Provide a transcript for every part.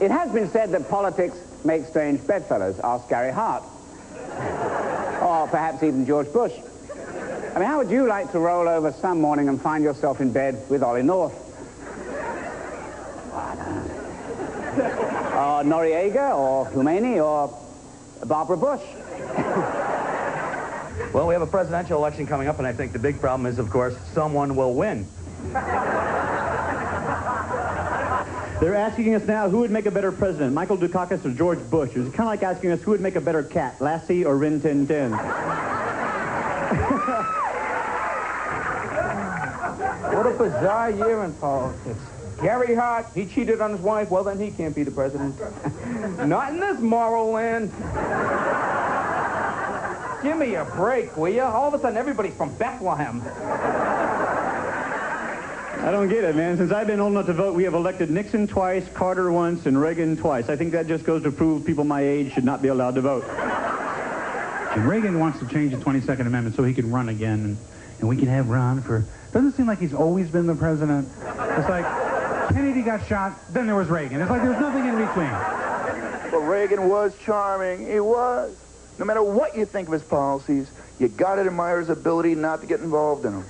It has been said that politics make strange bedfellows. Ask Gary Hart. Or perhaps even George Bush. I mean, how would you like to roll over some morning and find yourself in bed with Ollie North? Or Noriega, or Khomeini, or Barbara Bush? Well, we have a presidential election coming up, and I think the big problem is, of course, someone will win. They're asking us now who would make a better president, Michael Dukakis or George Bush. It's kind of like asking us who would make a better cat, Lassie or Rin Tin Tin. What a bizarre year in politics. Gary Hart, he cheated on his wife, well then he can't be the president. Not in this moral land. Give me a break, will ya? All of a sudden everybody's from Bethlehem. I don't get it, man. Since I've been old enough to vote, we have elected Nixon twice, Carter once, and Reagan twice. I think that just goes to prove people my age should not be allowed to vote. And Reagan wants to change the 22nd Amendment so he can run again, and we can have Ron for... Doesn't it seem like he's always been the president? It's like Kennedy got shot, then there was Reagan. It's like there's nothing in between. Well, Reagan was charming. He was. No matter what you think of his policies, you gotta admire his ability not to get involved in them.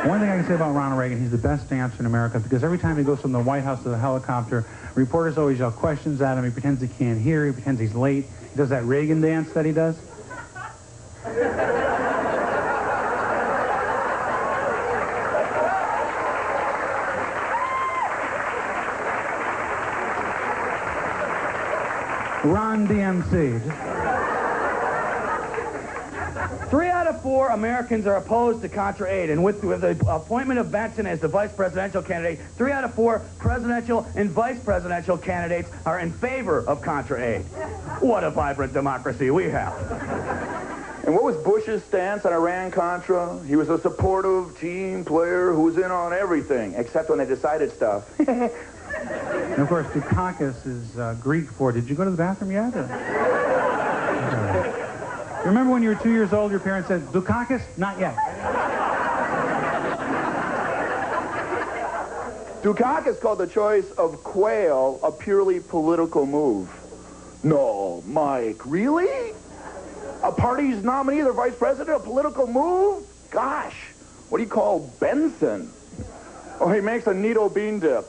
One thing I can say about Ronald Reagan, he's the best dancer in America because every time he goes from the White House to the helicopter, reporters always yell questions at him. He pretends he can't hear. He pretends he's late. He does that Reagan dance that he does. Ron DMC. 3 out of 4 Americans are opposed to Contra aid, and with the appointment of Benson as the vice presidential candidate, 3 out of 4 presidential and vice presidential candidates are in favor of Contra aid. What a vibrant democracy we have. And what was Bush's stance on Iran-Contra? He was a supportive team player who was in on everything, except when they decided stuff. And of course, Dukakis is Greek for, did you go to the bathroom yet? You remember when you were 2 years old, your parents said, Dukakis? Not yet. Dukakis called the choice of Quayle a purely political move. No, Mike, really? A party's nominee, their vice president, a political move? Gosh, what do you call Benson? Oh, he makes a neato bean dip.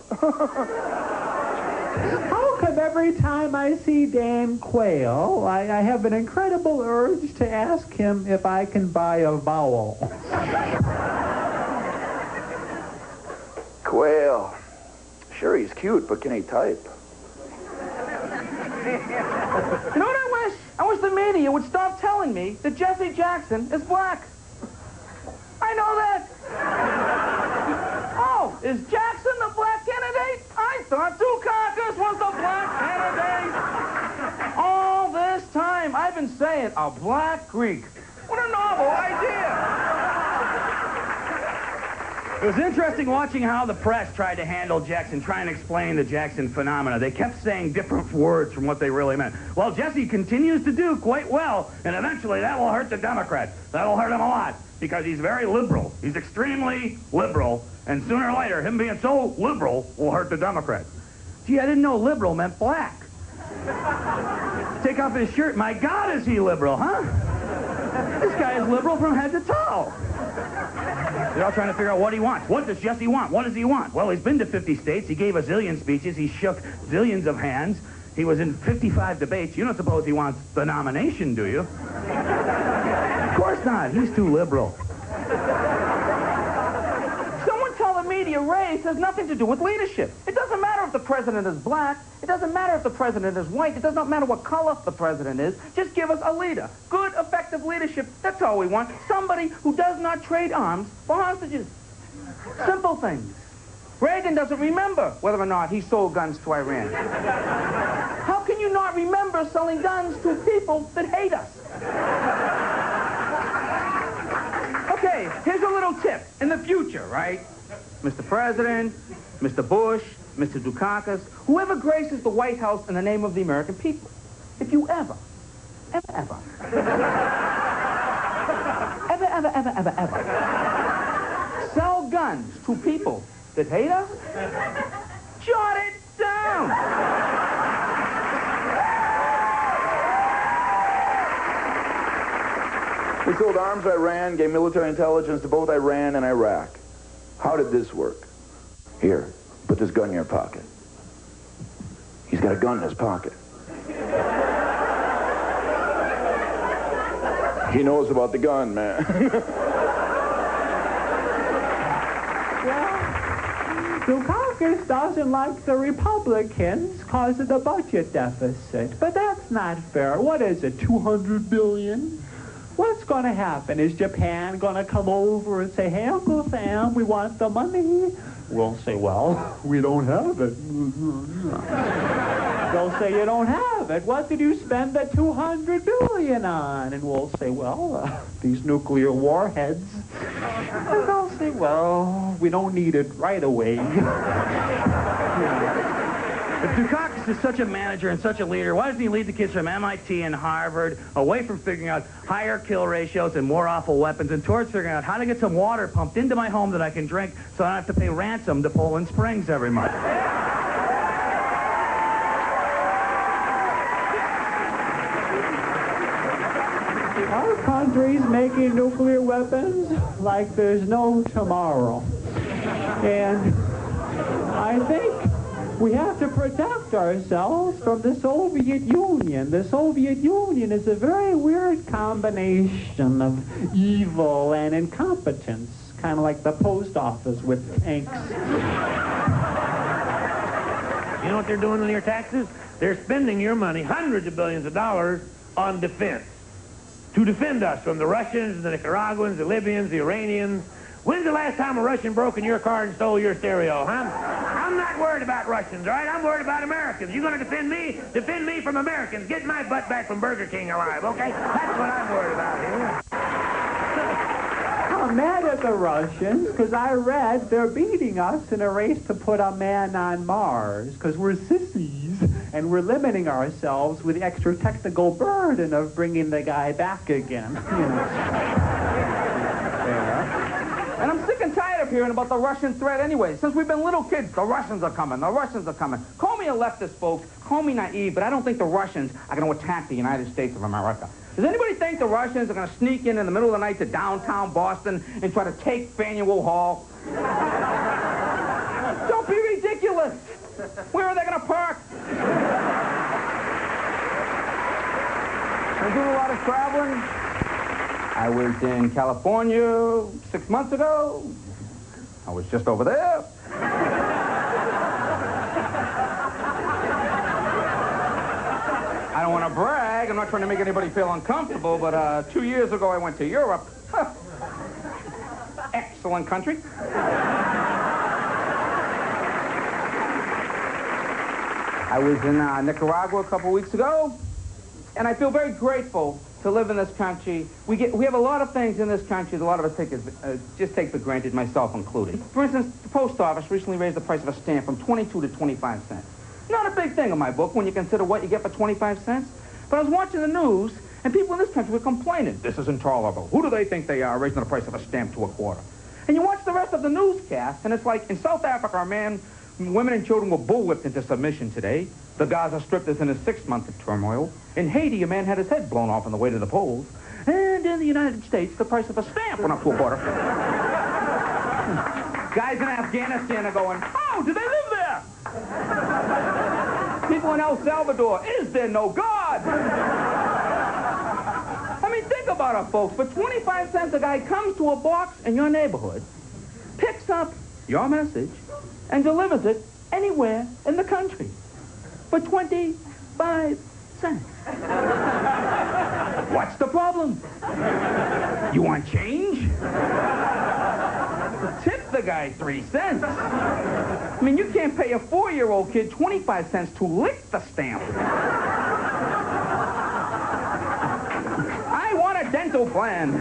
How come every time I see Dan Quayle, I have an incredible urge to ask him if I can buy a vowel? Quayle. Sure, he's cute, but can he type? You know what I wish? I wish the media would stop telling me that Jesse Jackson is black. I know that. Oh, is Jackson the black candidate? I thought Dukakis was the black candidate. All this time, I've been saying a black Greek. What a novel idea. It was interesting watching how the press tried to handle Jackson, try and explain the Jackson phenomena. They kept saying different words from what they really meant. Well, Jesse continues to do quite well, and eventually that will hurt the Democrats. That'll hurt him a lot, because he's very liberal. He's extremely liberal, and sooner or later, him being so liberal will hurt the Democrats. Gee, I didn't know liberal meant black. Take off his shirt. My God, is he liberal, huh? This guy is liberal from head to toe. They're all trying to figure out what he wants. What does Jesse want? What does he want? Well, he's been to 50 states. He gave a zillion speeches. He shook zillions of hands. He was in 55 debates. You don't suppose he wants the nomination, do you? Of course not. He's too liberal. Someone tell the media race has nothing to do with leadership. It doesn't matter if the president is black. It doesn't matter if the president is white. It does not matter what color the president is. Just give us a leader. Good, effective leadership. That's all we want. Somebody who does not trade arms for hostages. Simple things. Reagan doesn't remember whether or not he sold guns to Iran. How can you not remember selling guns to people that hate us? Okay, here's a little tip. In the future, right? Mr. President, Mr. Bush, Mr. Dukakis, whoever graces the White House in the name of the American people, if you ever sell guns to people that hate us, jot it down. We sold arms to Iran, gave military intelligence to both Iran and Iraq. How did this work? Here, put this gun in your pocket. He's got a gun in his pocket. He knows about the gun, man. Well, Dukakis doesn't like the Republicans because of the budget deficit. But that's not fair. What is it, 200 billion? What's going to happen? Is Japan going to come over and say, hey, Uncle Sam, we want the money? We'll say, well, we don't have it. They'll say, you don't have it. What did you spend the 200 billion on? And we'll say, well, these nuclear warheads. And they'll say, well, we don't need it right away. If Dukakis is such a manager and such a leader, why doesn't he lead the kids from MIT and Harvard away from figuring out higher kill ratios and more awful weapons and towards figuring out how to get some water pumped into my home that I can drink so I don't have to pay ransom to Poland Springs every month? Our country's making nuclear weapons like there's no tomorrow. And I think we have to protect ourselves from the Soviet Union. The Soviet Union is a very weird combination of evil and incompetence, kind of like the post office with tanks. You know what they're doing with your taxes? They're spending your money, hundreds of billions of dollars, on defense. To defend us from the Russians, the Nicaraguans, the Libyans, the Iranians. When's the last time a Russian broke in your car and stole your stereo, huh? I'm not worried about Russians, all right? I'm worried about Americans. You gonna defend me? Defend me from Americans. Get my butt back from Burger King alive, okay? That's what I'm worried about here. I'm mad at the Russians because I read they're beating us in a race to put a man on Mars because we're sissies and we're limiting ourselves with the extra technical burden of bringing the guy back again. And I'm sick and tired of hearing about the Russian threat anyway. Since we've been little kids, the Russians are coming, the Russians are coming. Call me a leftist, folks. Call me naive, but I don't think the Russians are going to attack the United States of America. Does anybody think the Russians are going to sneak in the middle of the night to downtown Boston and try to take Faneuil Hall? Don't be ridiculous. Where are they going to park? I do a lot of traveling. I was in California 6 months ago. I was just over there. I don't want to brag. I'm not trying to make anybody feel uncomfortable, but 2 years ago I went to Europe. Excellent country. I was in Nicaragua a couple weeks ago, and I feel very grateful to live in this country. We have a lot of things in this country that a lot of us just take for granted, myself included. For instance, the post office recently raised the price of a stamp from 22 to 25 cents. Not a big thing in my book when you consider what you get for 25 cents. But I was watching the news, and people in this country were complaining. This is intolerable. Who do they think they are, raising the price of a stamp to a quarter? And you watch the rest of the newscast, and it's like, in South Africa, women and children were bull-whipped into submission today. The Gaza Strip is in its 6th month of turmoil. In Haiti, a man had his head blown off on the way to the polls. And in the United States, the price of a stamp went up to a quarter. Guys in Afghanistan are going, oh, do they live there? People in El Salvador, is there no God? I mean, think about it, folks. For 25 cents, a guy comes to a box in your neighborhood, picks up your message, and delivers it anywhere in the country for 25 cents. What's the problem? You want change? Tip the guy 3 cents. I mean, you can't pay a 4-year-old kid 25 cents to lick the stamp. I want a dental plan.